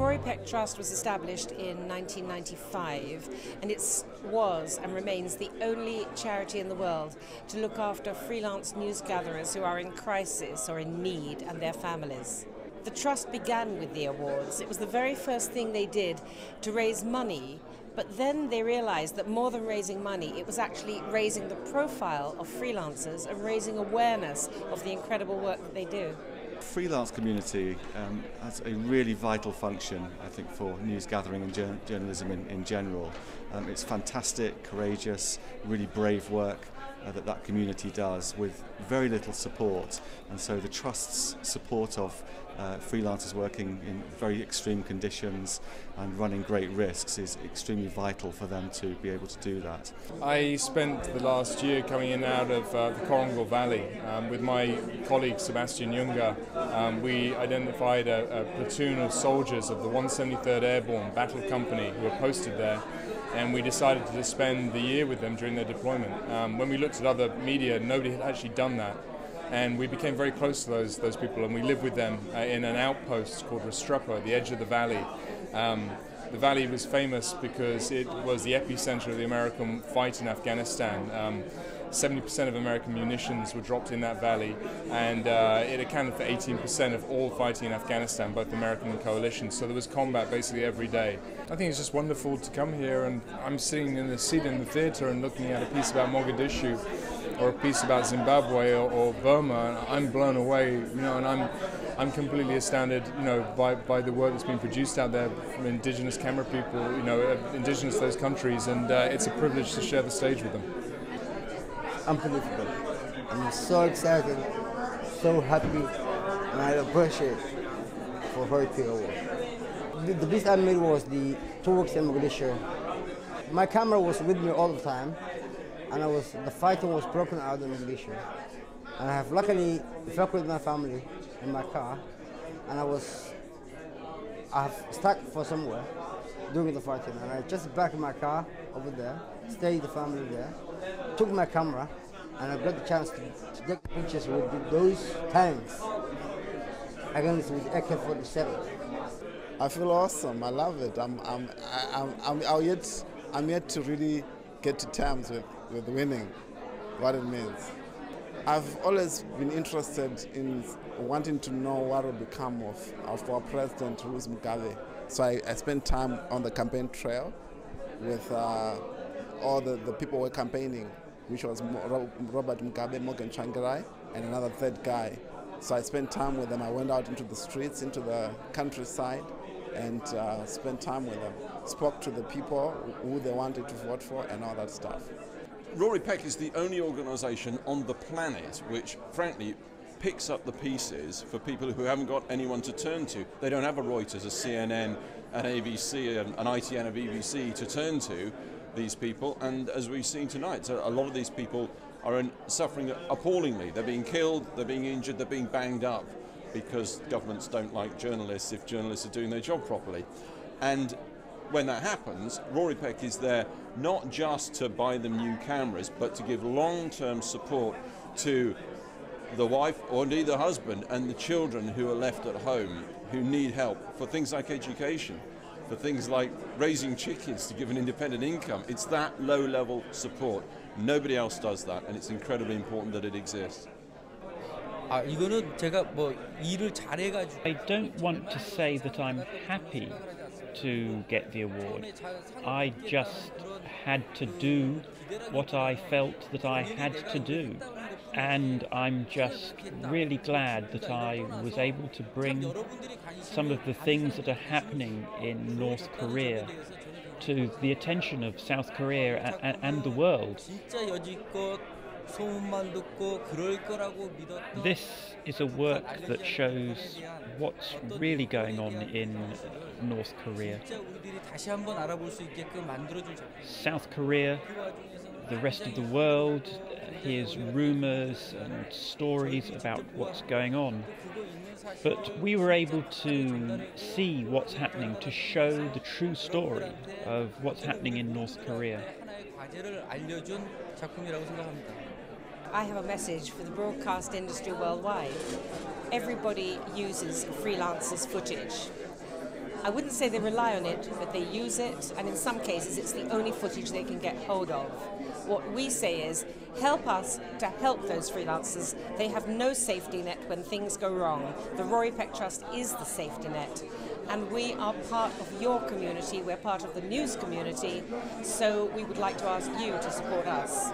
Rory Peck Trust was established in 1995, and it was and remains the only charity in the world to look after freelance newsgatherers who are in crisis or in need and their families. The Trust began with the awards. It was the very first thing they did to raise money, but then they realized that more than raising money, it was actually raising the profile of freelancers and raising awareness of the incredible work that they do. Freelance community has a really vital function, I think, for news gathering and journalism in general. It's fantastic, courageous, really brave work that community does with very little support, and so the Trust's support of freelancers working in very extreme conditions and running great risks is extremely vital for them to be able to do that. I spent the last year coming in and out of the Korongal Valley with my colleague Sebastian Junger. We identified a platoon of soldiers of the 173rd Airborne Battle Company who were posted there, and we decided to spend the year with them during their deployment. When we looked at other media, nobody had actually done that. And we became very close to those people, and we lived with them in an outpost called Restrepo at the edge of the valley. The valley was famous because it was the epicenter of the American fight in Afghanistan. 70% of American munitions were dropped in that valley, and it accounted for 18% of all fighting in Afghanistan, both American and coalition. So there was combat basically every day. I think it's just wonderful to come here, and I'm sitting in the seat in the theatre and looking at a piece about Mogadishu, or a piece about Zimbabwe or Burma, and I'm blown away, and I'm completely astounded, by the work that's been produced out there from indigenous camera people, indigenous to those countries, and it's a privilege to share the stage with them. Unbelievable. I'm so excited, so happy, and I appreciate for Rory Peck Awards. The best I made was the 2 weeks in Mogadishu. My camera was with me all the time, and the fighting was broken out in Mogadishu. And I have luckily evacuated my family in my car, and I have stuck for somewhere during the fighting, and I just back in my car over there, stayed the family there, took my camera, and I got the chance to take pictures with those tanks against with AK-47. I feel awesome. I love it. I'm yet to really get to terms with winning, what it means. I've always been interested in wanting to know what will become of our president, Rory Mugabe. So I spent time on the campaign trail with all the people who were campaigning, which was Robert Mugabe, Morgan Tsvangirai, and another third guy. So I spent time with them. I went out into the streets, into the countryside, and spent time with them. Spoke to the people who they wanted to vote for and all that stuff. Rory Peck is the only organisation on the planet which, frankly, picks up the pieces for people who haven't got anyone to turn to. They don't have a Reuters, a CNN, an ABC, an ITN, a BBC to turn to, these people. And as we've seen tonight, so a lot of these people are suffering appallingly. They're being killed, they're being injured, they're being banged up because governments don't like journalists if journalists are doing their job properly. And when that happens, Rory Peck is there not just to buy them new cameras, but to give long-term support to the wife or indeed the husband and the children who are left at home, who need help for things like education, for things like raising chickens to give an independent income. It's that low-level support. Nobody else does that, and it's incredibly important that it exists. I don't want to say that I'm happy to get the award. I just had to do what I felt that I had to do. And I'm just really glad that I was able to bring some of the things that are happening in North Korea to the attention of South Korea and the world. This is a work that shows what's really going on in North Korea. South Korea, the rest of the world hears rumours and stories about what's going on. But we were able to see what's happening, to show the true story of what's happening in North Korea. I have a message for the broadcast industry worldwide. Everybody uses freelancers' footage. I wouldn't say they rely on it, but they use it, and in some cases it's the only footage they can get hold of. What we say is, help us to help those freelancers. They have no safety net when things go wrong. The Rory Peck Trust is the safety net, and we are part of your community. We're part of the news community, so we would like to ask you to support us.